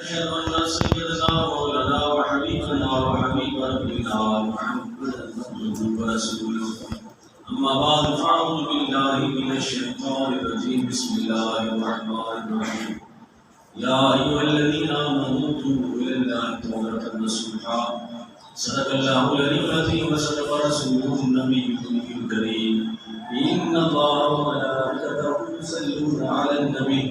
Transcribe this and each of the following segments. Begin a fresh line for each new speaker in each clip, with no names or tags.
أشهد أن سيدنا مولانا وحبيبنا وحبيب ربنا محمدا عبده ورسوله. أما بعد فأعوذ بالله من الشيطان الرجيم. بسم الله الرحمن الرحيم. يا أيها الذين آمنوا توبوا إلى الله توبة نصوحا. صدق الله العلي العظيم وصدق رسوله النبي الكريم. إن الله وملائكته يصلون على النبي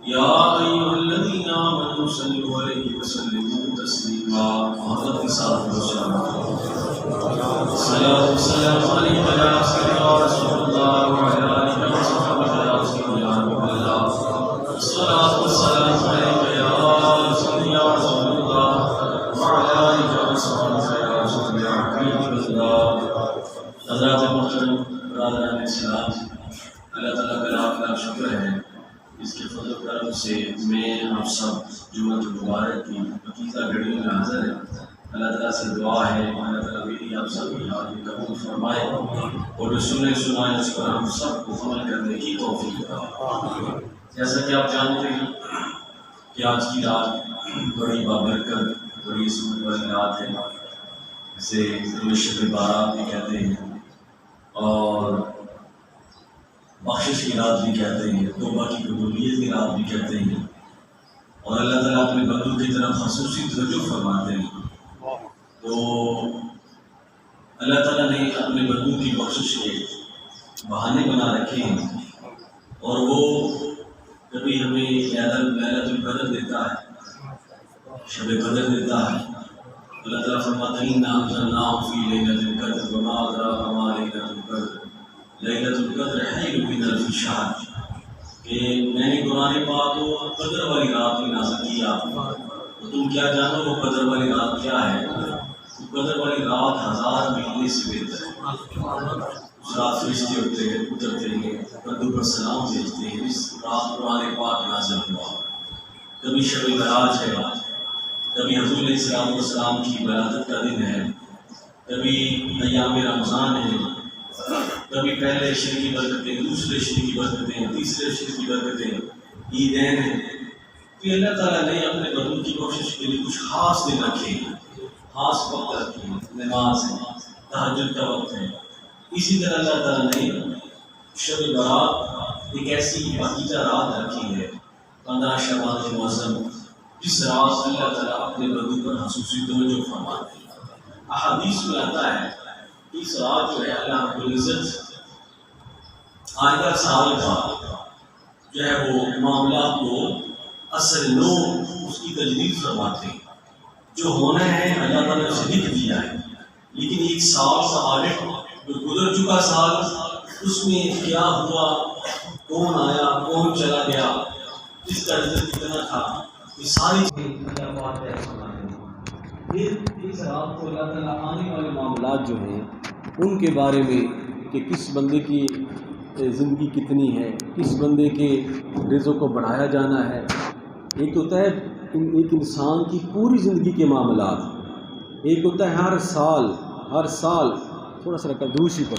يا أيها الذين آمنوا صلوا عليه وسلموا تسليما. حضرت صاحب الصلاة والسلام عليك يا سيدنا رسول الله وعلى آلك وصحبه يا رسول الله. الصلاة والسلام عليك يا سيدنا رسول الله وعلى آلك وصحبه يا رسول الله. حضرات محترم برادران اسلام، اللہ تعالیٰ کا لاکھ لاکھ شکر ہے اس کے فضل و کرم سے میں آپ سب جمعۃ المبارک کی عقیدہ گھڑی میں حاضر ہیں۔ اللہ تعالیٰ سے دعا ہے اللہ تعالیٰ میری آپ سب کی حاضری قبول فرمائے اور جو سنے سنائے اس پر ہم سب کو عمل کرنے کی توفیق دے۔ جیسا کہ آپ جانتے ہیں کہ آج کی رات بڑی بابرکت بڑی عظمت والی رات ہے، اسے شب بارات بھی کہتے ہیں اور بخشش کی رات بھی کہتے ہیں، توبہ کی قبولیت کی رات بھی کہتے ہیں، اور اللہ تعالیٰ اپنے بندوں کی طرف خصوصی توجہ فرماتے ہیں۔ تو اللہ تعالیٰ نے اپنے بندوں کی بخشش کے بہانے بنا رکھے ہیں، اور وہ کبھی ہمیں ليلۃ القدر دیتا ہے، شب قدر دیتا ہے۔ اللہ تعالیٰ فرماتے ہیں اِنَّا أَنزَلْنَاهُ فِي لَيْلَةِ الْقَدْرِ وَمَا أَدْرَاكَ مَا لَيْلَةُ الْقَدْرِ ليلۃ القدر خیر من الف شہر، کہ میں نے قرآن پاک کو قدر والی رات میں نازل کیا، تو تم کیا جانو وہ قدر والی رات کیا ہے؟ وہ قدر والی رات 1000 مہینے سے بہتر ہے۔ اس رات فرشتے ہوتے ہیں، اترتے ہیں، بندوں پر سلام بھیجتے ہیں۔ اس رات قرآن پاک نازل ہوا۔ کبھی شب معراج ہے، کبھی حضور علیہ السلام کی ولادت کا دن ہے، کبھی ایام رمضان ہے، کبھی پہلے عشرے کی برکتیں، دوسرے عشرے کی برکتیں، تیسرے عشرے کی برکتیں، عیدین ہیں۔ تو اللہ تعالیٰ نے اپنے بندوں کی کوشش کے لیے کچھ خاص دن رکھے ہیں، خاص وقت رکھے ہیں، نماز ہے، تہجد کا وقت ہے۔ اسی طرح اللہ تعالیٰ نے شب برات ایک ایسی پاکیزہ رات رکھی ہے، 15 شعبان المعظم، جس رات اللہ تعالیٰ اپنے بندوں پر خصوصی توجہ فرماتے ہیں۔ احادیث میں آتا ہے اس رات جو ہے اللہ رب العزت آئندہ سال کا جو ہے وہ معاملات کو اصل نو اس کی تجدید فرماتے ہیں۔ جو ہونا ہے اللہ تعالیٰ نے اسے لکھ دیا ہے، لیکن ایک سال کا آڈٹ جو گزر چکا سال، اس میں کیا ہوا، کون آیا، کون چلا گیا، کس کا رزق کتنا تھا، یہ ساری چیزیں اللہ پاک نے فرماتے ہیں۔ پھر اس رات کو اللہ تعالیٰ آنے والے معاملات جو ہیں ان کے بارے میں کہ کس بندے کی زندگی کتنی ہے، کس بندے کے رزق کو بڑھایا جانا ہے۔ ایک ہوتا ہے ایک انسان کی پوری زندگی کے معاملات، ایک ہوتا ہے ہر سال تھوڑا سا رکھا دوسری پر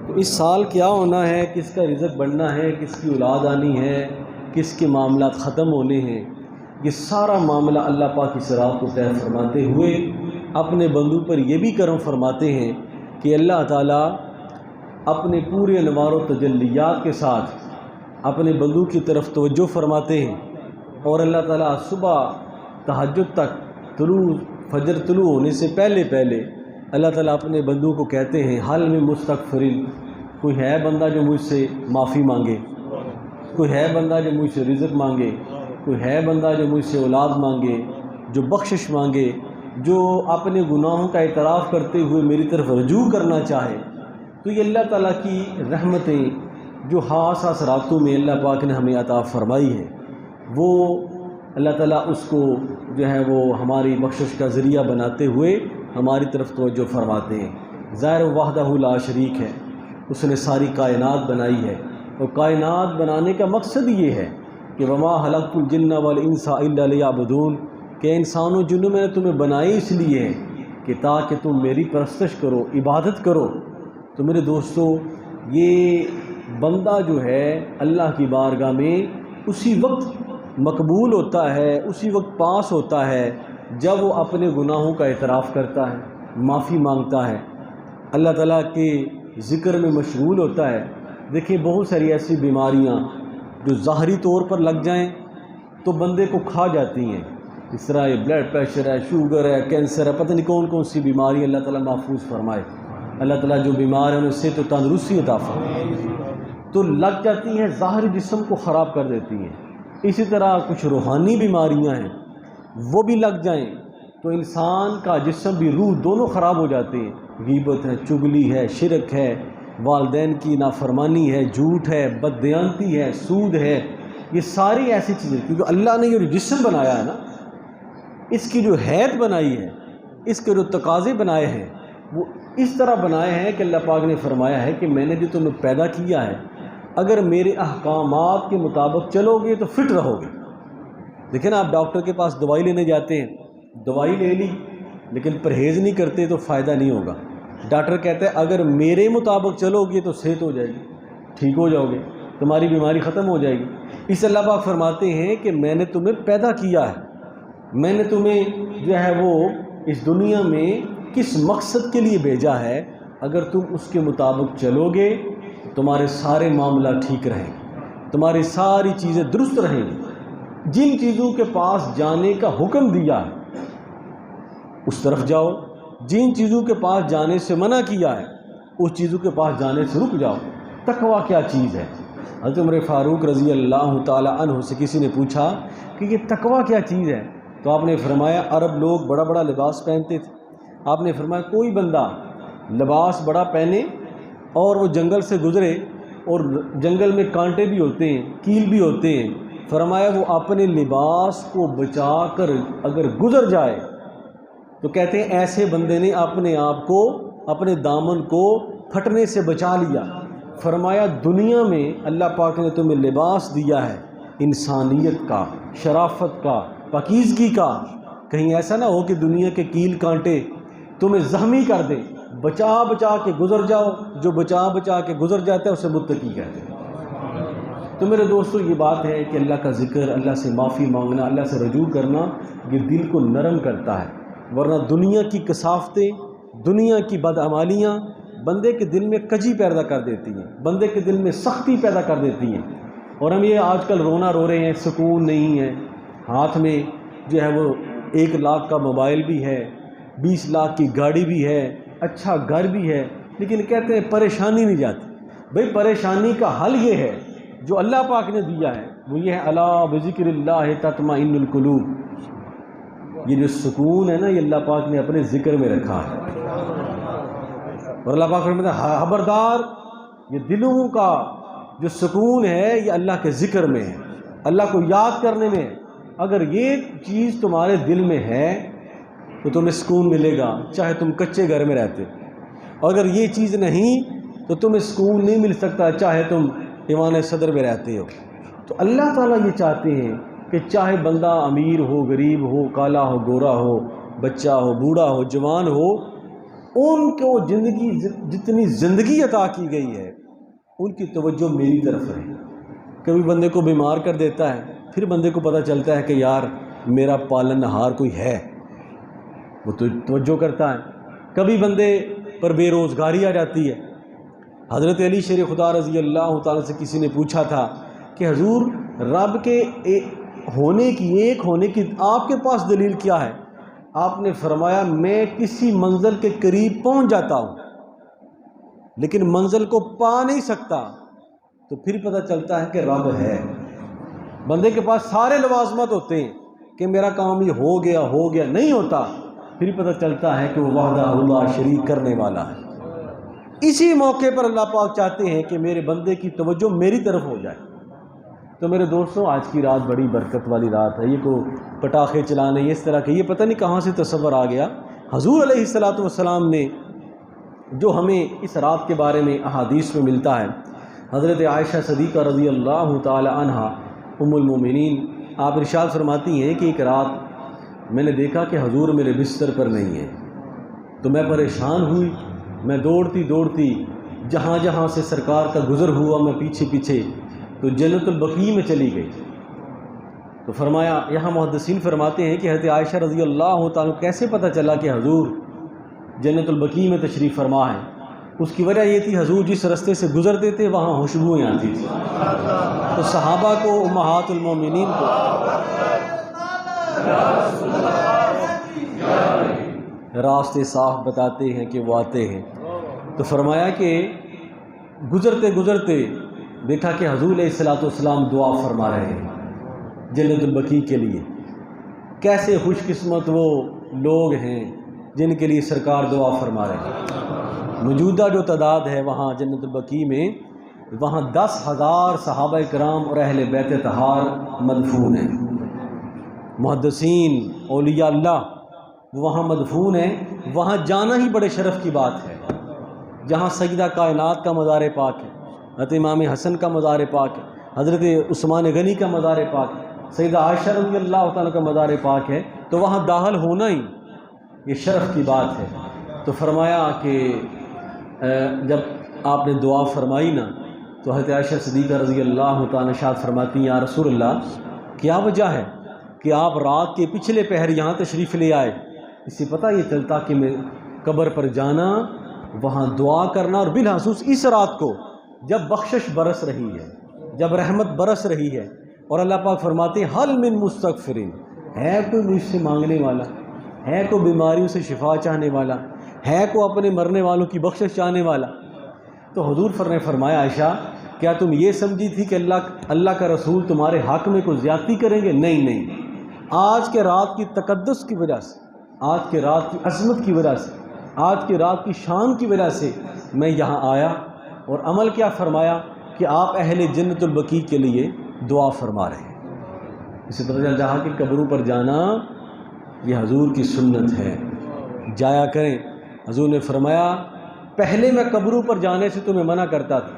تو اس سال کیا ہونا ہے، کس کا رزق بڑھنا ہے، کس کی اولاد آنی ہے، کس کے معاملات ختم ہونے ہیں، یہ سارا معاملہ اللہ پاک اس رات کو طے فرماتے ہوئے اپنے بندوں پر یہ بھی کرم فرماتے ہیں کہ اللہ تعالیٰ اپنے پورے انوار و تجلیات کے ساتھ اپنے بندوں کی طرف توجہ فرماتے ہیں، اور اللہ تعالیٰ صبح تہجد تک فجر طلوع ہونے سے پہلے اللہ تعالیٰ اپنے بندوں کو کہتے ہیں حل میں مستغفرین، کوئی ہے بندہ جو مجھ سے معافی مانگے، کوئی ہے بندہ جو مجھ سے رزق مانگے، کوئی ہے بندہ جو مجھ سے اولاد مانگے، جو بخشش مانگے، جو اپنے گناہوں کا اعتراف کرتے ہوئے میری طرف رجوع کرنا چاہے۔ تو یہ اللہ تعالیٰ کی رحمتیں جو خاص راتوں میں اللہ پاک نے ہمیں عطا فرمائی ہے، وہ اللہ تعالیٰ اس کو جو ہے وہ ہماری بخشش کا ذریعہ بناتے ہوئے ہماری طرف توجہ فرماتے ہیں۔ ظاہر وحدہ لا شریک ہے، اس نے ساری کائنات بنائی ہے، اور کائنات بنانے کا مقصد یہ ہے کہ وما خلقت الجن والانس الا لیعبدون، کہ انسانوں جنوں میں نے تمہیں بنائی اس لیے ہے کہ تاکہ تم میری پرستش کرو، عبادت کرو۔
تو میرے دوستو یہ بندہ جو ہے اللہ کی بارگاہ میں اسی وقت مقبول ہوتا ہے، اسی وقت پاس ہوتا ہے جب وہ اپنے گناہوں کا اعتراف کرتا ہے، معافی مانگتا ہے، اللہ تعالیٰ کے ذکر میں مشغول ہوتا ہے۔ دیکھیں بہت ساری ایسی بیماریاں جو ظاہری طور پر لگ جائیں تو بندے کو کھا جاتی ہیں، اس طرح یہ بلڈ پریشر ہے، شوگر ہے، کینسر ہے، پتہ نہیں کون کون سی بیماری اللہ تعالیٰ محفوظ فرمائے۔ اللہ تعالیٰ جو بیمار ہیں انہیں صحت و تندرستی عطا فرمائے، تو لگ جاتی ہیں، ظاہری جسم کو خراب کر دیتی ہیں۔ اسی طرح کچھ روحانی بیماریاں ہیں، وہ بھی لگ جائیں تو انسان کا جسم بھی روح دونوں خراب ہو جاتے ہیں۔ غیبت ہے، چغلی ہے، شرک ہے، والدین کی نافرمانی ہے، جھوٹ ہے، بددیانتی ہے، سود ہے، یہ ساری ایسی چیزیں، کیونکہ اللہ نے یہ جو جسم بنایا ہے نا، اس کی جو حیت بنائی ہے، اس کے جو تقاضے بنائے ہیں، وہ اس طرح بنائے ہیں کہ اللہ پاک نے فرمایا ہے کہ میں نے جو تمہیں پیدا کیا ہے، اگر میرے احکامات کے مطابق چلو گے تو فٹ رہو گے۔ دیکھیں نا، آپ ڈاکٹر کے پاس دوائی لینے جاتے ہیں، دوائی لے لی لیکن پرہیز نہیں کرتے تو فائدہ نہیں ہوگا۔ ڈاکٹر کہتا ہے اگر میرے مطابق چلو گے تو صحت ہو جائے گی، ٹھیک ہو جاؤ گے، تمہاری بیماری ختم ہو جائے گی۔ اس اللہ پاک فرماتے ہیں کہ میں نے تمہیں پیدا کیا ہے، میں نے تمہیں جو ہے وہ اس دنیا میں کس مقصد کے لیے بھیجا ہے، اگر تم اس کے مطابق چلو گے تمہارے سارے معاملہ ٹھیک رہیں گے، تمہاری ساری چیزیں درست رہیں گی۔ جن چیزوں کے پاس جانے کا حکم دیا ہے اس طرف جاؤ، جن چیزوں کے پاس جانے سے منع کیا ہے اس چیزوں کے پاس جانے سے رک جاؤ۔ تقویٰ کیا چیز ہے؟ حضرت عمر فاروق رضی اللہ تعالی عنہ سے کسی نے پوچھا کہ یہ تقویٰ کیا چیز ہے، تو آپ نے فرمایا عرب لوگ بڑا بڑا لباس پہنتے تھے، آپ نے فرمایا کوئی بندہ لباس بڑا پہنے اور وہ جنگل سے گزرے اور جنگل میں کانٹے بھی ہوتے ہیں، کیل بھی ہوتے ہیں، فرمایا وہ اپنے لباس کو بچا کر اگر گزر جائے تو کہتے ہیں ایسے بندے نے اپنے آپ کو، اپنے دامن کو پھٹنے سے بچا لیا۔ فرمایا دنیا میں اللہ پاک نے تمہیں لباس دیا ہے انسانیت کا، شرافت کا، پاکیزگی کا، کہیں ایسا نہ ہو کہ دنیا کے کیل کانٹے تمہیں زخمی کر دیں، بچا بچا کے گزر جاؤ، جو بچا بچا کے گزر جاتا ہے اسے متقی کہتے ہیں۔ تو میرے دوستو یہ بات ہے کہ اللہ کا ذکر، اللہ سے معافی مانگنا، اللہ سے رجوع کرنا، یہ دل کو نرم کرتا ہے، ورنہ دنیا کی کثافتیں، دنیا کی بدعمالیاں بندے کے دل میں کجی پیدا کر دیتی ہیں، بندے کے دل میں سختی پیدا کر دیتی ہیں، اور ہم یہ آج کل رونا رو رہے ہیں، سکون نہیں ہے، ہاتھ میں جو ہے وہ 1 لاکھ کا موبائل بھی ہے، 20 لاکھ کی گاڑی بھی ہے، اچھا گھر بھی ہے، لیکن کہتے ہیں پریشانی نہیں جاتی۔ بھئی پریشانی کا حل یہ ہے جو اللہ پاک نے دیا ہے، وہ یہ ہے الا بذکر اللہ تطمئن القلوب۔ یہ جو سکون ہے نا، یہ اللہ پاک نے اپنے ذکر میں رکھا ہے، اور اللہ پاک فرماتا ہے خبردار، یہ دلوں کا جو سکون ہے یہ اللہ کے ذکر میں ہے، اللہ کو یاد کرنے میں ہے۔ اگر یہ چیز تمہارے دل میں ہے تو تمہیں سکون ملے گا، چاہے تم کچے گھر میں رہتے، اور اگر یہ چیز نہیں تو تمہیں سکون نہیں مل سکتا، چاہے تم ایوان صدر میں رہتے ہو۔ تو اللہ تعالیٰ یہ چاہتے ہیں کہ چاہے بندہ امیر ہو، غریب ہو، کالا ہو، گورا ہو، بچہ ہو، بوڑھا ہو، جوان ہو، ان کو زندگی جتنی زندگی عطا کی گئی ہے ان کی توجہ میری طرف رہے۔ کبھی بندے کو بیمار کر دیتا ہے، پھر بندے کو پتہ چلتا ہے کہ یار میرا پالن ہار کوئی ہے، وہ تو توجہ کرتا ہے۔ کبھی بندے پر بے روزگاری آ جاتی ہے۔ حضرت علی شیر خدا رضی اللہ تعالیٰ سے کسی نے پوچھا تھا کہ حضور رب کے ہونے کی، ایک ہونے کی آپ کے پاس دلیل کیا ہے؟ آپ نے فرمایا میں کسی منزل کے قریب پہنچ جاتا ہوں لیکن منزل کو پا نہیں سکتا، تو پھر پتہ چلتا ہے کہ رب ہے۔ بندے کے پاس سارے لوازمات ہوتے ہیں کہ میرا کام یہ ہو گیا نہیں ہوتا، پھر پتہ چلتا ہے کہ وہ وحدہ لا شریک کرنے والا ہے۔ اسی موقع پر اللہ پاک چاہتے ہیں کہ میرے بندے کی توجہ میری طرف ہو جائے۔ تو میرے دوستوں آج کی رات بڑی برکت والی رات ہے، یہ کو پٹاخے چلانے اس طرح کے، یہ پتہ نہیں کہاں سے تصور آ گیا۔ حضور علیہ الصلوۃ والسلام نے جو ہمیں اس رات کے بارے میں احادیث میں ملتا ہے، حضرت عائشہ صدیقہ رضی اللہ تعالی عنہا ام المومنین، آپ ارشاد فرماتی ہیں کہ ایک رات میں نے دیکھا کہ حضور میرے بستر پر نہیں ہیں، تو میں پریشان ہوئی، میں دوڑتی جہاں جہاں سے سرکار کا گزر ہوا میں پیچھے پیچھے تو جنت البقیع میں چلی گئی۔ تو فرمایا، یہاں محدثین فرماتے ہیں کہ حضرت عائشہ رضی اللہ تعالیٰ کیسے پتہ چلا کہ حضور جنت البقیع میں تشریف فرما ہے؟ اس کی وجہ یہ تھی حضور جس رستے سے گزرتے تھے وہاں خوشبوئیں آتی تھیں، تو صحابہ کو، امہات المومنین کو راستے صاف بتاتے ہیں کہ وہ آتے ہیں۔ تو فرمایا کہ گزرتے گزرتے دیکھا کہ حضور علیہ الصلوۃ والسلام دعا فرما رہے ہیں جنت البقیع کے لیے۔ کیسے خوش قسمت وہ لوگ ہیں جن کے لیے سرکار دعا فرما رہے ہیں۔ موجودہ جو تعداد ہے وہاں جنت البقیع میں، وہاں 10,000 صحابہ کرام اور اہل بیت طہار مدفون ہیں۔ محدثین، اولیاء اللہ وہاں مدفون ہیں۔ وہاں جانا ہی بڑے شرف کی بات ہے، جہاں سیدہ کائنات کا مزار پاک ہے، حضرت امام حسن کا مزار پاک ہے، حضرت عثمان غنی کا مزار پاک ہے، سیدہ عائشہ رضی اللہ تعالیٰ کا مزار پاک ہے، تو وہاں داخل ہونا ہی یہ شرف کی بات ہے۔ تو فرمایا کہ جب آپ نے دعا فرمائی نا تو حضرت عائشہ صدیقہ رضی اللہ تعالیٰ عنہا فرماتی ہیں، یا رسول اللہ کیا وجہ ہے کہ آپ رات کے پچھلے پہر یہاں تشریف لے آئے؟ اس سے پتہ یہ چلتا کہ میں قبر پر جانا، وہاں دعا کرنا، اور بالخصوص اس رات کو جب بخشش برس رہی ہے، جب رحمت برس رہی ہے، اور اللہ پاک فرماتے ہیں حل من مستغفرین، ہے کوئی مجھ سے مانگنے والا، ہے کوئی بیماریوں سے شفا چاہنے والا، ہے کوئی اپنے مرنے والوں کی بخشش چاہنے والا۔ تو حضور نے فرمایا، عائشہ کیا تم یہ سمجھی تھی کہ اللہ کا رسول تمہارے حق میں کوئی زیادتی کریں گے؟ نہیں نہیں، آج کے رات کی تقدس کی وجہ سے، آج کے رات کی عظمت کی وجہ سے، آج کی رات کی شان کی وجہ سے میں یہاں آیا، اور عمل کیا فرمایا کہ آپ اہل جنت البقیع کے لیے دعا فرما رہے ہیں۔ اسی طرح جہاں کی قبروں پر جانا یہ حضور کی سنت ہے، جایا کریں۔ حضور نے فرمایا پہلے میں قبروں پر جانے سے تمہیں منع کرتا تھا،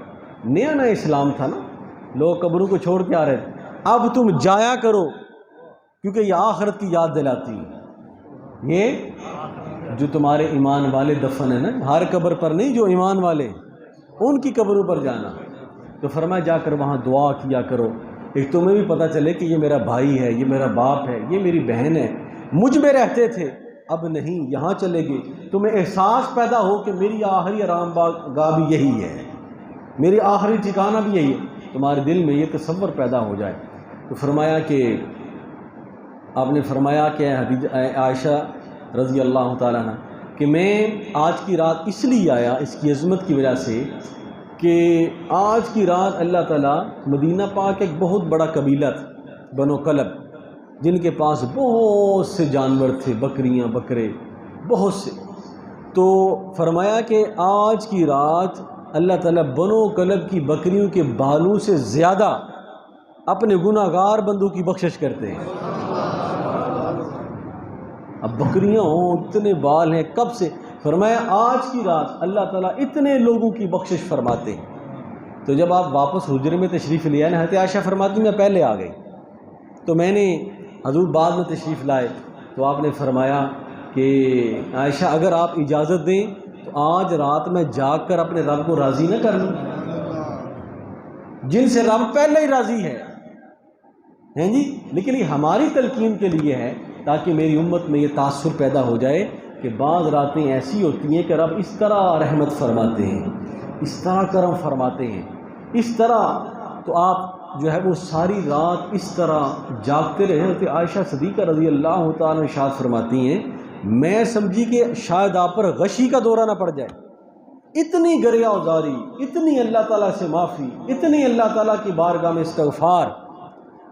نیا نیا اسلام تھا نا، لوگ قبروں کو چھوڑ کے آ رہے تھے، اب تم جایا کرو کیونکہ یہ آخرت کی یاد دلاتی ہے۔ یہ جو تمہارے ایمان والے دفن ہیں نا، ہر قبر پر نہیں، جو ایمان والے ان کی قبروں پر جانا، تو فرمایا جا کر وہاں دعا کیا کرو، ایک تمہیں بھی پتہ چلے کہ یہ میرا بھائی ہے، یہ میرا باپ ہے، یہ میری بہن ہے، مجھ میں رہتے تھے اب نہیں، یہاں چلے گئے، تمہیں احساس پیدا ہو کہ میری آخری آرام گاہ بھی یہی ہے، میری آخری ٹھکانہ بھی یہی ہے، تمہارے دل میں یہ تصور پیدا ہو جائے۔ تو فرمایا کہ آپ نے فرمایا کہ عائشہ رضی اللہ تعالیٰ عنہ کہ میں آج کی رات اس لیے آیا اس کی عظمت کی وجہ سے کہ آج کی رات اللہ تعالیٰ مدینہ پاک ایک بہت بڑا قبیلہ تھا، بنو کلب، جن کے پاس بہت سے جانور تھے، بکریاں بکرے بہت سے، تو فرمایا کہ آج کی رات اللہ تعالیٰ بنو کلب کی بکریوں کے بالوں سے زیادہ اپنے گناہ گار بندوں کی بخشش کرتے ہیں۔ اب بکریاں ہوں، اتنے بال ہیں، کب سے؟ فرمایا آج کی رات اللہ تعالیٰ اتنے لوگوں کی بخشش فرماتے ہیں۔ تو جب آپ واپس حجرے میں تشریف لے آئے نا، حضرت عائشہ فرماتی میں پہلے آ گئی، تو میں نے حضور بعد میں تشریف لائے تو آپ نے فرمایا کہ عائشہ اگر آپ اجازت دیں تو آج رات میں جاگ کر اپنے رب کو راضی نہ کر لوں، جن سے رب پہلے ہی راضی ہے جی، لیکن یہ ہماری تلقین کے لیے ہے تاکہ میری امت میں یہ تاثر پیدا ہو جائے کہ بعض راتیں ایسی ہوتی ہیں کہ رب اس طرح رحمت فرماتے ہیں، اس طرح کرم فرماتے ہیں، اس طرح، تو آپ جو ہے وہ ساری رات اس طرح جاگتے رہے۔ حضرت عائشہ صدیقہ رضی اللہ تعالیٰ ارشاد فرماتی ہیں میں سمجھی کہ شاید آپ پر غشی کا دورہ نہ پڑ جائے، اتنی گریہ وزاری، اتنی اللہ تعالیٰ سے معافی، اتنی اللہ تعالیٰ کی بارگاہ میں استغفار۔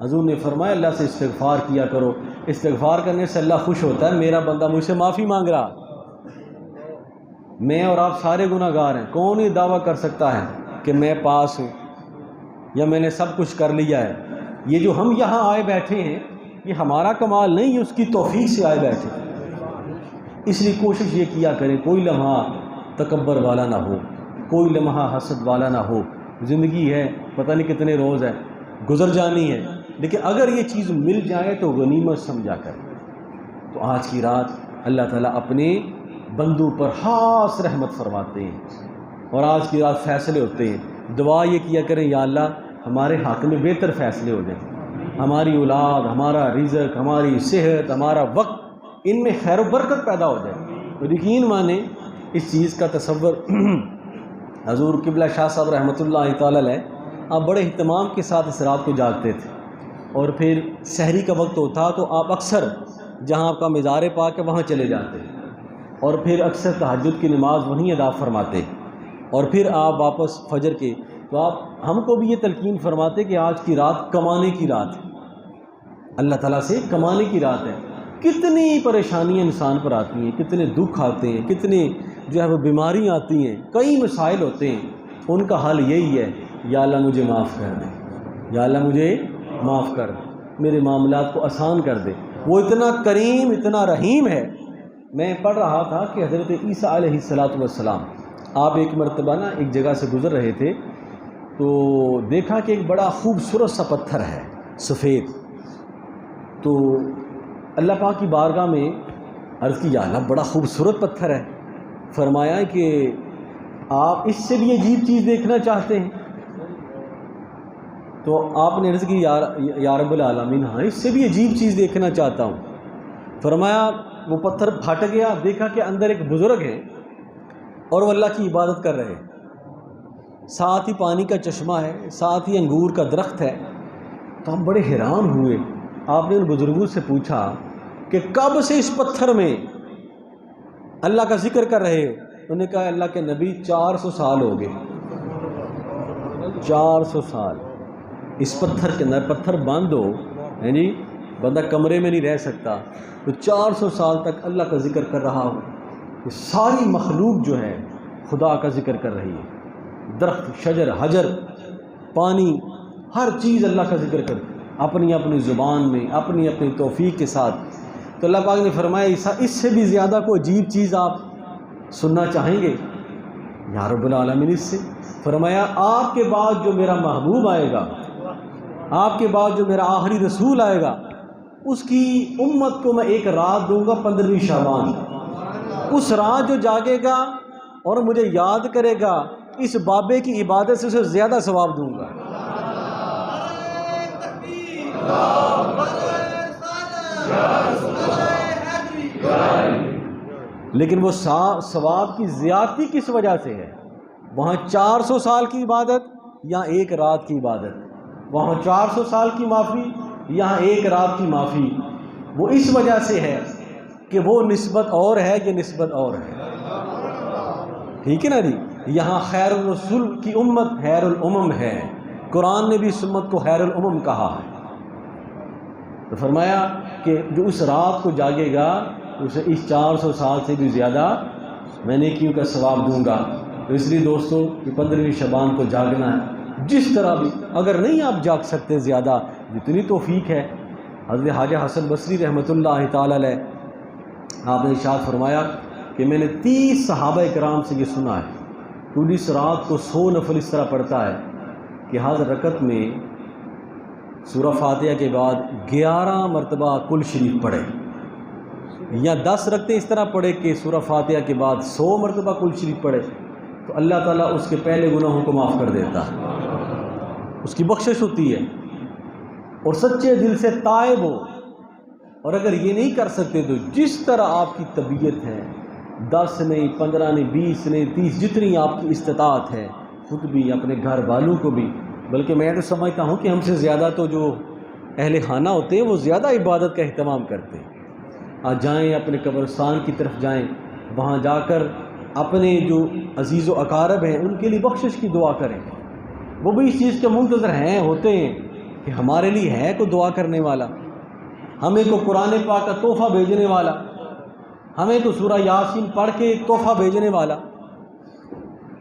حضور نے فرمایا اللہ سے استغفار کیا کرو، استغفار کرنے سے اللہ خوش ہوتا ہے، میرا بندہ مجھ سے معافی مانگ رہا، میں اور آپ سارے گناہ گار ہیں، کون یہ دعویٰ کر سکتا ہے کہ میں پاس ہوں یا میں نے سب کچھ کر لیا ہے؟ یہ جو ہم یہاں آئے بیٹھے ہیں یہ ہمارا کمال نہیں، یہ اس کی توفیق سے آئے بیٹھے، اس لیے کوشش یہ کیا کریں کوئی لمحہ تکبر والا نہ ہو، کوئی لمحہ حسد والا نہ ہو۔ زندگی ہے، پتہ نہیں کتنے روز ہے، گزر جانی ہے، لیکن اگر یہ چیز مل جائے تو غنیمت سمجھا کریں۔ تو آج کی رات اللہ تعالیٰ اپنے بندوں پر خاص رحمت فرماتے ہیں، اور آج کی رات فیصلے ہوتے ہیں، دعا یہ کیا کریں یا اللہ ہمارے حق میں بہتر فیصلے ہو جائیں، ہماری اولاد، ہمارا رزق، ہماری صحت، ہمارا وقت، ان میں خیر و برکت پیدا ہو جائے۔ اور یقین مانیں اس چیز کا تصور حضور قبلہ شاہ صاحب رحمۃ اللہ تعالی علیہ آپ بڑے اہتمام کے ساتھ اس رات کو جاگتے تھے، اور پھر سحری کا وقت ہوتا تو آپ اکثر جہاں آپ کا مزار پاک ہے وہاں چلے جاتے، اور پھر اکثر تہجد کی نماز وہیں ادا فرماتے، اور پھر آپ واپس فجر کے، تو آپ ہم کو بھی یہ تلقین فرماتے کہ آج کی رات کمانے کی رات ہے، اللہ تعالیٰ سے کمانے کی رات ہے۔ کتنی پریشانیاں انسان پر آتی ہیں، کتنے دکھ آتے ہیں، کتنے جو ہے وہ بیماریاں آتی ہیں، کئی مسائل ہوتے ہیں، ان کا حل یہی ہے یا اللہ مجھے معاف کر دے، یا اللہ مجھے معاف کر دے، میرے معاملات کو آسان کر دے۔ وہ اتنا کریم، اتنا رحیم ہے۔ میں پڑھ رہا تھا کہ حضرت عیسیٰ علیہ السلام آپ ایک مرتبہ نا ایک جگہ سے گزر رہے تھے، تو دیکھا کہ ایک بڑا خوبصورت سا پتھر ہے سفید، تو اللہ پاک کی بارگاہ میں عرض کی یا اللہ بڑا خوبصورت پتھر ہے، فرمایا کہ آپ اس سے بھی عجیب چیز دیکھنا چاہتے ہیں؟ تو آپ نے عرض کی یا رب العالمین ہاں اس سے بھی عجیب چیز دیکھنا چاہتا ہوں۔ فرمایا وہ پتھر پھٹ گیا، دیکھا کہ اندر ایک بزرگ ہے اور وہ اللہ کی عبادت کر رہے ہیں، ساتھ ہی پانی کا چشمہ ہے، ساتھ ہی انگور کا درخت ہے۔ تو ہم بڑے حیران ہوئے، آپ نے ان بزرگوں سے پوچھا کہ کب سے اس پتھر میں اللہ کا ذکر کر رہے ہو؟ انہوں نے کہا اللہ کے نبی 400 سال ہو گئے، 400 سال اس پتھر کے اندر، پتھر بند ہو ہیں جی، بندہ کمرے میں نہیں رہ سکتا، تو 400 سال تک اللہ کا ذکر کر رہا ہو۔ یہ ساری مخلوق جو ہے خدا کا ذکر کر رہی ہے، درخت، شجر، حجر، پانی، ہر چیز اللہ کا ذکر کر اپنی اپنی زبان میں، اپنی اپنی توفیق کے ساتھ۔ تو اللہ پاک نے فرمایا عیسیٰ اس سے بھی زیادہ کوئی عجیب چیز آپ سننا چاہیں گے؟ یا رب العالمین اس سے فرمایا آپ کے بعد جو میرا محبوب آئے گا، آپ کے بعد جو میرا آخری رسول آئے گا، اس کی امت کو میں ایک رات دوں گا 15ویں شعبان، اس رات جو جاگے گا اور مجھے یاد کرے گا، اس بابے کی عبادت سے اسے زیادہ ثواب دوں گا۔ لیکن وہ ثواب کی زیادتی کس وجہ سے ہے؟ وہاں 400 سال کی عبادت یا ایک رات کی عبادت، وہاں 400 سال کی معافی یہاں ایک رات کی معافی، وہ اس وجہ سے ہے کہ وہ نسبت اور ہے، یہ نسبت اور ہے، ٹھیک ہے نا جی؟ یہاں خیر الرسول کی امت خیر الامم ہے، قرآن نے بھی اس امت کو خیر الامم کہا ہے۔ تو فرمایا کہ جو اس رات کو جاگے گا اسے اس 400 سال سے بھی زیادہ میں نیکیوں کا ثواب دوں گا۔ تو اس لیے دوستو کہ 15ویں شعبان کو جاگنا ہے، جس طرح بھی، اگر نہیں آپ جاگ سکتے زیادہ، جتنی توفیق ہے۔ حضرت خواجہ حسن بصری رحمۃ اللہ تعالی علیہ آپ نے ارشاد فرمایا کہ میں نے 30 صحابہ کرام سے یہ سنا ہے کہ اس رات کو 100 نفل اس طرح پڑھتا ہے کہ ہر رکعت میں سورہ فاتحہ کے بعد 11 مرتبہ کل شریف پڑھے، یا 10 رکعتیں اس طرح پڑھے کہ سورہ فاتحہ کے بعد 100 مرتبہ کل شریف پڑھے، تو اللہ تعالیٰ اس کے پہلے گناہوں کو معاف کر دیتا ہے، اس کی بخشش ہوتی ہے، اور سچے دل سے تائب ہو۔ اور اگر یہ نہیں کر سکتے تو جس طرح آپ کی طبیعت ہے، 10 نہیں، 15 نہیں، 20 نہیں، 30، جتنی آپ کی استطاعت ہے، خود بھی، اپنے گھر والوں کو بھی، بلکہ میں تو سمجھتا ہوں کہ ہم سے زیادہ تو جو اہل خانہ ہوتے ہیں وہ زیادہ عبادت کا اہتمام کرتے ہیں۔ آج جائیں اپنے قبرستان کی طرف جائیں، وہاں جا کر اپنے جو عزیز و اقارب ہیں ان کے لیے بخشش کی دعا کریں، وہ بھی اس چیز کے منتظر ہیں، ہوتے ہیں کہ ہمارے لیے ہے کوئی دعا کرنے والا، ہمیں کو قرآن پاک کا تحفہ بھیجنے والا، ہمیں تو سورہ یاسین پڑھ کے ایک تحفہ بھیجنے والا۔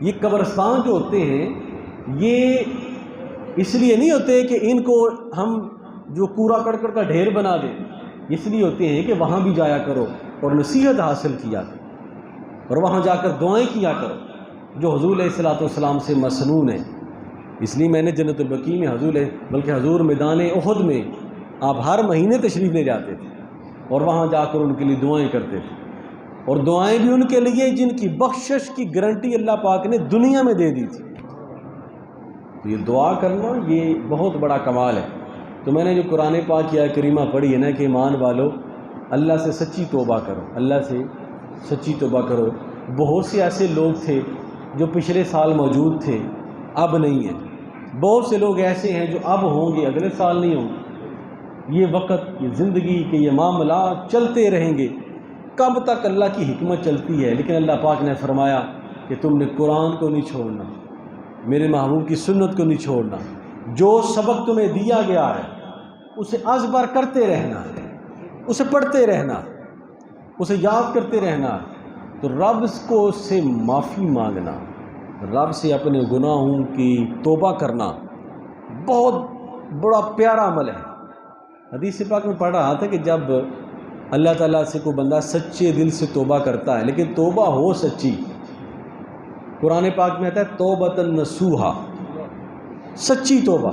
یہ قبرستان جو ہوتے ہیں یہ اس لیے نہیں ہوتے کہ ان کو ہم جو کوڑا کرکٹ کا ڈھیر بنا دیں، اس لیے ہوتے ہیں کہ وہاں بھی جایا کرو اور نصیحت حاصل کیا کرو، اور وہاں جا کر دعائیں کیا کرو جو حضور علیہ الصلوۃ والسلام سے مسنون ہے۔ اس لیے میں نے جنت البقیع میں بلکہ حضور میدان احد میں آپ ہر مہینے تشریف لے جاتے تھے اور وہاں جا کر ان کے لیے دعائیں کرتے تھے۔ اور دعائیں بھی ان کے لیے جن کی بخشش کی گارنٹی اللہ پاک نے دنیا میں دے دی تھی۔ تو یہ دعا کرنا یہ بہت بڑا کمال ہے۔ تو میں نے جو قرآن پاک کی آیت کریمہ پڑھی ہے نا کہ ایمان والو اللہ سے سچی توبہ کرو، اللہ سے سچی توبہ کرو۔ بہت سے ایسے لوگ تھے جو پچھلے سال موجود تھے، اب نہیں ہیں۔ بہت سے لوگ ایسے ہیں جو اب ہوں گے، اگلے سال نہیں ہوں گے۔ یہ وقت، یہ زندگی کے یہ معاملات چلتے رہیں گے۔ کب تک اللہ کی حکمت چلتی ہے، لیکن اللہ پاک نے فرمایا کہ تم نے قرآن کو نہیں چھوڑنا، میرے محبوب کی سنت کو نہیں چھوڑنا۔ جو سبق تمہیں دیا گیا ہے اسے ازبر کرتے رہنا ہے، اسے پڑھتے رہنا، اسے یاد کرتے رہنا۔ تو رب کو سے معافی مانگنا، رب سے اپنے گناہوں کی توبہ کرنا بہت بڑا پیارا عمل ہے۔ حدیث پاک میں پڑھ رہا تھا کہ جب اللہ تعالیٰ سے کوئی بندہ سچے دل سے توبہ کرتا ہے، لیکن توبہ ہو سچی، قرآن پاک میں آتا ہے توبۃ نصوحا، سچی توبہ۔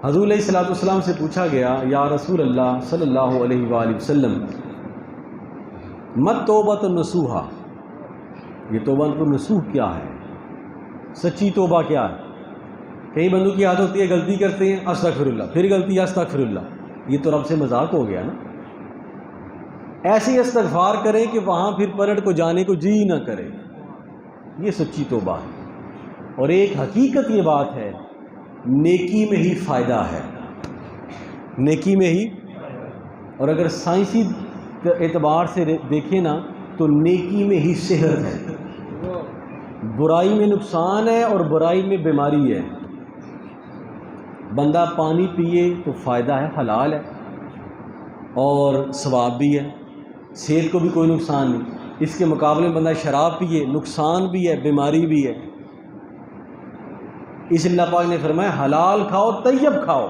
حضور علیہ الصلوۃ والسلام سے پوچھا گیا یا رسول اللہ صلی اللہ علیہ وآلہ وسلم مت توبۃ نصوحا، یہ توبہ نصوح کیا ہے، سچی توبہ کیا ہے؟ کئی بندوں کی عادت ہوتی ہے غلطی کرتے ہیں استغفر اللہ، پھر غلطی استغفر اللہ، یہ تو رب سے مذاق ہو گیا نا۔ ایسی استغفار کریں کہ وہاں پھر پلٹ کو جانے کو جی نہ کرے، یہ سچی توبہ ہے۔ اور ایک حقیقت یہ بات ہے، نیکی میں ہی فائدہ ہے، نیکی میں ہی۔ اور اگر سائنسی اعتبار سے دیکھیں نا تو نیکی میں ہی صحت ہے، برائی میں نقصان ہے اور برائی میں بیماری ہے۔ بندہ پانی پیے تو فائدہ ہے، حلال ہے اور ثواب بھی ہے، صحت کو بھی کوئی نقصان نہیں۔ اس کے مقابلے میں بندہ شراب پیے، نقصان بھی ہے، بیماری بھی ہے۔ اس اللہ پاک نے فرمایا حلال کھاؤ، طیب کھاؤ،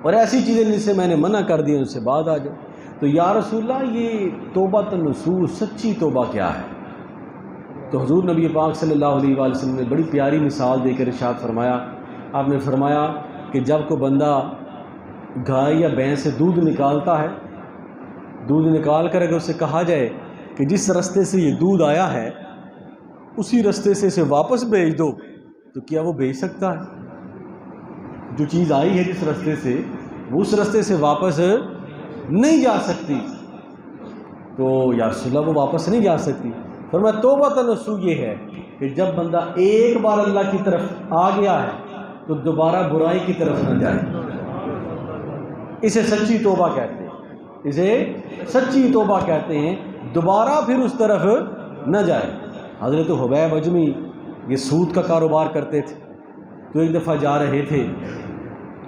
اور ایسی چیزیں جن سے میں نے منع کر دی ان سے بعد آ جاؤ۔ تو یا رسول اللہ یہ توبۃ نصوح، سچی توبہ کیا ہے؟ تو حضور نبی پاک صلی اللہ علیہ وآلہ وسلم نے بڑی پیاری مثال دے کر ارشاد فرمایا۔ آپ نے فرمایا کہ جب کوئی بندہ گائے یا بھینس سے دودھ نکالتا ہے، دودھ نکال کر اگر اسے کہا جائے کہ جس رستے سے یہ دودھ آیا ہے اسی رستے سے اسے واپس بھیج دو، تو کیا وہ بھیج سکتا ہے؟ جو چیز آئی ہے جس رستے سے، وہ اس رستے سے واپس نہیں جا سکتی۔ تو یا رسول اللہ وہ واپس نہیں جا سکتی۔ فرمایا توبۃ نصوح یہ ہے کہ جب بندہ ایک بار اللہ کی طرف آ گیا ہے تو دوبارہ برائی کی طرف نہ جائے، اسے سچی توبہ کہتے ہیں، اسے سچی توبہ کہتے ہیں، دوبارہ پھر اس طرف نہ جائے۔ حضرت حبیب اجمی یہ سود کا کاروبار کرتے تھے، تو ایک دفعہ جا رہے تھے،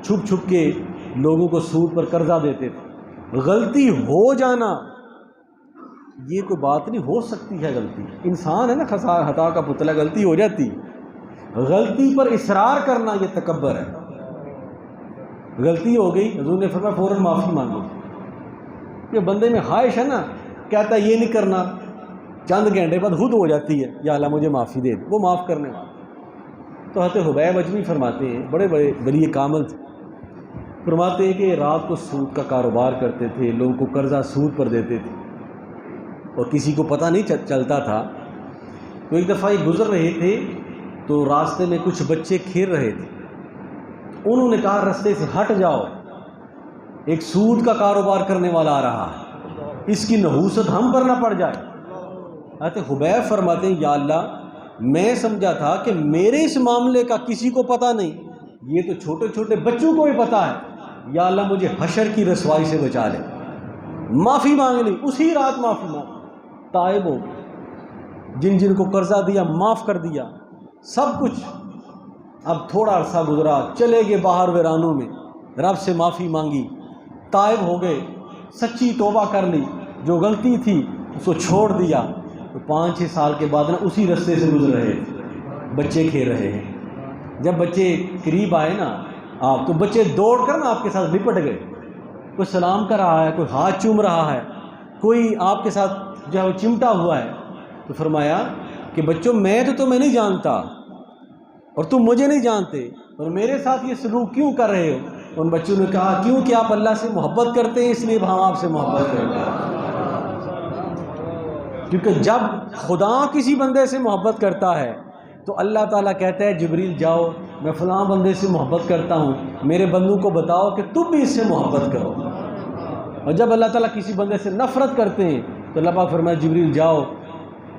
چھپ چھپ کے لوگوں کو سود پر قرضہ دیتے تھے۔ غلطی ہو جانا یہ کوئی بات نہیں، ہو سکتی ہے غلطی، انسان ہے نا، خطا کا پتلا، غلطی ہو جاتی۔ غلطی پر اصرار کرنا یہ تکبر ہے۔ غلطی ہو گئی، حضور نے فرمایا فوراً معافی مانگو۔ یہ بندے میں خواہش ہے نا، کہتا ہے یہ نہیں کرنا، چند گھنٹے بعد خود ہو جاتی ہے یا اللہ مجھے معافی دے دے، وہ معاف کرنے والا۔ تو حضرت حبیب اجمی فرماتے ہیں، بڑے بڑے ولی کامل تھے، فرماتے ہیں کہ رات کو سود کا کاروبار کرتے تھے، لوگوں کو قرضہ سود پر دیتے تھے اور کسی کو پتہ نہیں چلتا تھا۔ تو ایک دفعہ یہ گزر رہے تھے تو راستے میں کچھ بچے کھیل رہے تھے، انہوں نے کہا رستے سے ہٹ جاؤ، ایک سود کا کاروبار کرنے والا آ رہا ہے، اس کی نحوست ہم پر نہ پڑ جائے۔ حضرت حبیب فرماتے ہیں یا اللہ میں سمجھا تھا کہ میرے اس معاملے کا کسی کو پتہ نہیں، یہ تو چھوٹے چھوٹے بچوں کو بھی پتہ ہے، یا اللہ مجھے حشر کی رسوائی سے بچا لے۔ معافی مانگ لی، اسی رات معافی مانگ، تائب ہو گئے، جن جن کو قرضہ دیا معاف کر دیا، سب کچھ۔ اب تھوڑا عرصہ گزرا، چلے گئے باہر ویرانوں میں، رب سے معافی مانگی، تائب ہو گئے، سچی توبہ کر لی، جو غلطی تھی اس کو چھوڑ دیا۔ تو 5-6 سال کے بعد نا اسی رستے سے گزر رہے تھے، بچے کھیل رہے ہیں۔ جب بچے قریب آئے نا آپ، تو بچے دوڑ کر نا آپ کے ساتھ لپٹ گئے، کوئی سلام کر رہا ہے، کوئی ہاتھ چوم رہا ہے، کوئی آپ کے ساتھ جو ہے وہ چمٹا ہوا ہے۔ تو فرمایا کہ بچوں میں تو تمہیں نہیں جانتا اور تم مجھے نہیں جانتے، اور میرے ساتھ یہ سلوک کیوں کر رہے ہو؟ ان بچوں نے کہا کیونکہ آپ اللہ سے محبت کرتے ہیں، اس لیے ہم آپ سے محبت کرتے ہیں۔ کیونکہ جب خدا کسی بندے سے محبت کرتا ہے تو اللہ تعالیٰ کہتا ہے جبریل جاؤ میں فلاں بندے سے محبت کرتا ہوں، میرے بندوں کو بتاؤ کہ تم بھی اس سے محبت کرو۔ اور جب اللہ تعالیٰ کسی بندے سے نفرت کرتے ہیں تو اللہ پاک فرمایا جبریل جاؤ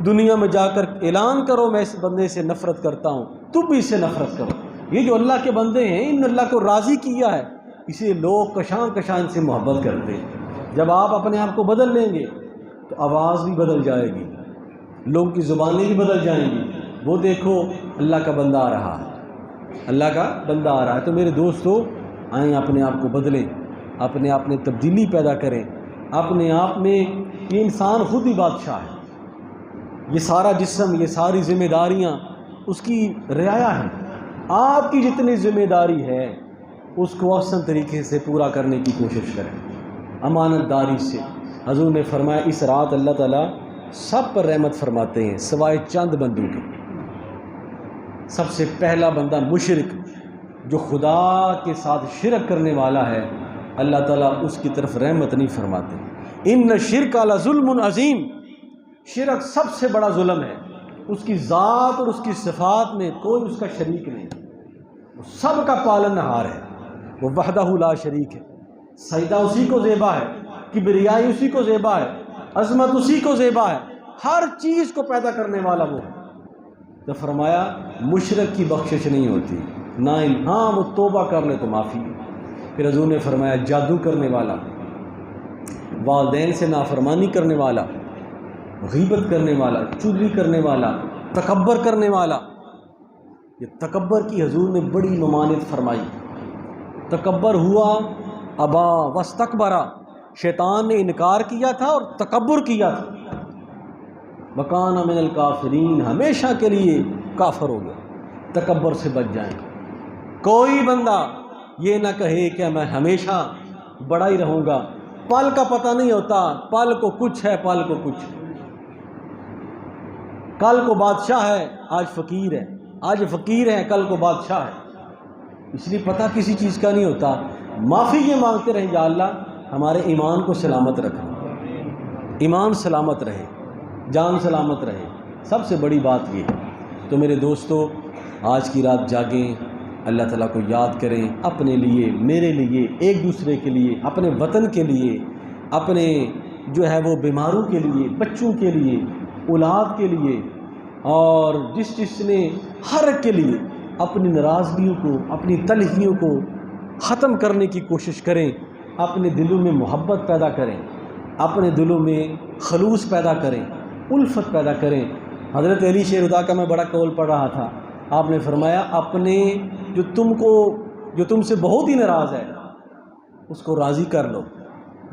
دنیا میں جا کر اعلان کرو میں اس بندے سے نفرت کرتا ہوں، تم بھی اس سے نفرت کرو۔ یہ جو اللہ کے بندے ہیں ان اللہ کو راضی کیا ہے، اسے لوگ کشاں کشاں سے محبت کرتے ہیں۔ جب آپ اپنے آپ کو بدل لیں گے تو آواز بھی بدل جائے گی، لوگوں کی زبانیں بھی بدل جائیں گی۔ وہ دیکھو اللہ کا بندہ آ رہا ہے، اللہ کا بندہ آ رہا ہے۔ تو میرے دوستو آئیں اپنے آپ کو بدلیں، اپنے آپ میں تبدیلی پیدا کریں، اپنے آپ میں یہ انسان خود ہی بادشاہ ہے، یہ سارا جسم یہ ساری ذمہ داریاں اس کی رعایا ہیں۔ آپ کی جتنی ذمہ داری ہے اس کو احسن طریقے سے پورا کرنے کی کوشش کریں، امانت داری سے۔ حضور نے فرمایا اس رات اللہ تعالیٰ سب پر رحمت فرماتے ہیں سوائے چند بندوں کے۔ سب سے پہلا بندہ مشرک جو خدا کے ساتھ شرک کرنے والا ہے، اللہ تعالیٰ اس کی طرف رحمت نہیں فرماتے۔ ان الشرک لظلم عظیم، شرک سب سے بڑا ظلم ہے، اس کی ذات اور اس کی صفات میں کوئی اس کا شریک نہیں، وہ سب کا پالن ہار ہے، وہ وحدہ لا شریک ہے، سجدہ اسی کو زیبا ہے، کبریائی اسی کو زیبا ہے، عظمت اسی کو زیبا ہے، ہر چیز کو پیدا کرنے والا وہ ہے۔ تو فرمایا مشرک کی بخشش نہیں ہوتی، نہ ہاں وہ توبہ کر لے تو معافی۔ پھر حضور نے فرمایا جادو کرنے والا، والدین سے نافرمانی کرنے والا، غیبت کرنے والا، چغلی کرنے والا، تکبر کرنے والا، یہ تکبر کی حضور نے بڑی ممانعت فرمائی۔ تکبر ہوا ابا واستکبرا، شیطان نے انکار کیا تھا اور تکبر کیا تھا، وکان من الکافرین، ہمیشہ کے لیے کافر ہو گیا۔ تکبر سے بچ جائیں، کوئی بندہ یہ نہ کہے کہ میں ہمیشہ بڑا ہی رہوں گا، پل کا پتہ نہیں ہوتا، پل کو کچھ ہے، پل کو کچھ ہے، کل کو بادشاہ ہے آج فقیر ہے، آج فقیر ہے کل کو بادشاہ ہے، اس لیے پتہ کسی چیز کا نہیں ہوتا۔ معافی یہ مانگتے رہیں یا اللہ ہمارے ایمان کو سلامت رکھیں، ایمان سلامت رہے، جان سلامت رہے، سب سے بڑی بات یہ ہے۔ تو میرے دوستو آج کی رات جاگیں، اللہ تعالیٰ کو یاد کریں، اپنے لیے، میرے لیے، ایک دوسرے کے لیے، اپنے وطن کے لیے، اپنے جو ہے وہ بیماروں کے لیے، بچوں کے لیے، اولاد کے لیے، اور جس نے ہر ایک کے لیے اپنی ناراضگیوں کو، اپنی تلخیوں کو ختم کرنے کی کوشش کریں، اپنے دلوں میں محبت پیدا کریں، اپنے دلوں میں خلوص پیدا کریں، الفت پیدا کریں۔ حضرت علی شیر خدا کا میں بڑا قول پڑھ رہا تھا، آپ نے فرمایا اپنے جو تم سے بہت ہی ناراض ہے اس کو راضی کر لو،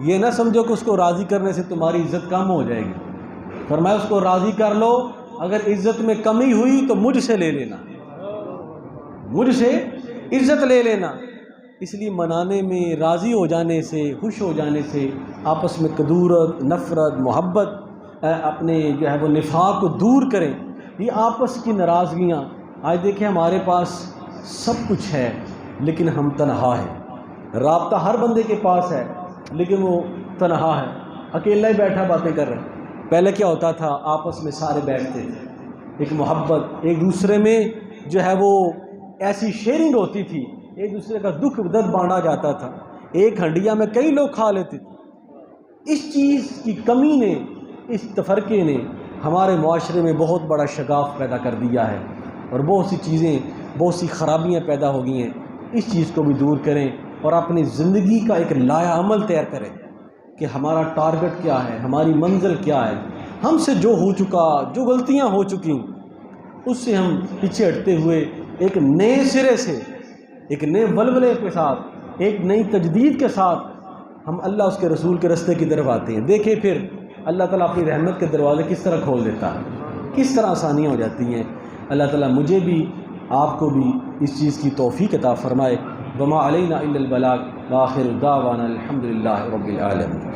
یہ نہ سمجھو کہ اس کو راضی کرنے سے تمہاری عزت کم ہو جائے گی۔ فرمایا اس کو راضی کر لو، اگر عزت میں کمی ہوئی تو مجھ سے لے لینا، مجھ سے عزت لے لینا۔ اس لیے منانے میں، راضی ہو جانے سے، خوش ہو جانے سے آپس میں کدورت، نفرت، محبت، اپنے جو ہے وہ نفاق کو دور کریں۔ یہ آپس کی ناراضگیاں، آج دیکھیں ہمارے پاس سب کچھ ہے لیکن ہم تنہا ہیں، رابطہ ہر بندے کے پاس ہے لیکن وہ تنہا ہے، اکیلا ہی بیٹھا باتیں کر رہے ہیں۔ پہلے کیا ہوتا تھا، آپس میں سارے بیٹھتے تھے، ایک محبت، ایک دوسرے میں جو ہے وہ ایسی شیئرنگ ہوتی تھی، ایک دوسرے کا دکھ درد بانٹا جاتا تھا، ایک ہنڈیا میں کئی لوگ کھا لیتے تھے۔ اس چیز کی کمی نے، اس تفرقے نے ہمارے معاشرے میں بہت بڑا شگاف پیدا کر دیا ہے، اور بہت سی چیزیں، بہت سی خرابیاں پیدا ہو گئی ہیں۔ اس چیز کو بھی دور کریں اور اپنی زندگی کا ایک لایا عمل تیار کریں کہ ہمارا ٹارگٹ کیا ہے، ہماری منزل کیا ہے، ہم سے جو ہو چکا، جو غلطیاں ہو چکی اس سے ہم پیچھے ہٹتے ہوئے ایک نئے سرے سے، ایک نئے ولولے کے ساتھ، ایک نئی تجدید کے ساتھ ہم اللہ اس کے رسول کے راستے کی طرف آتے ہیں۔ دیکھیں پھر اللہ تعالیٰ اپنی رحمت کے دروازے کس طرح کھول دیتا ہے، کس طرح آسانیاں ہو جاتی ہیں۔ اللہ تعالیٰ مجھے بھی، آپ کو بھی اس چیز کی توفیق عطا فرمائے۔ وما علینا الا البلاغ، وآخر دعوانا الحمد للہ رب العالمین۔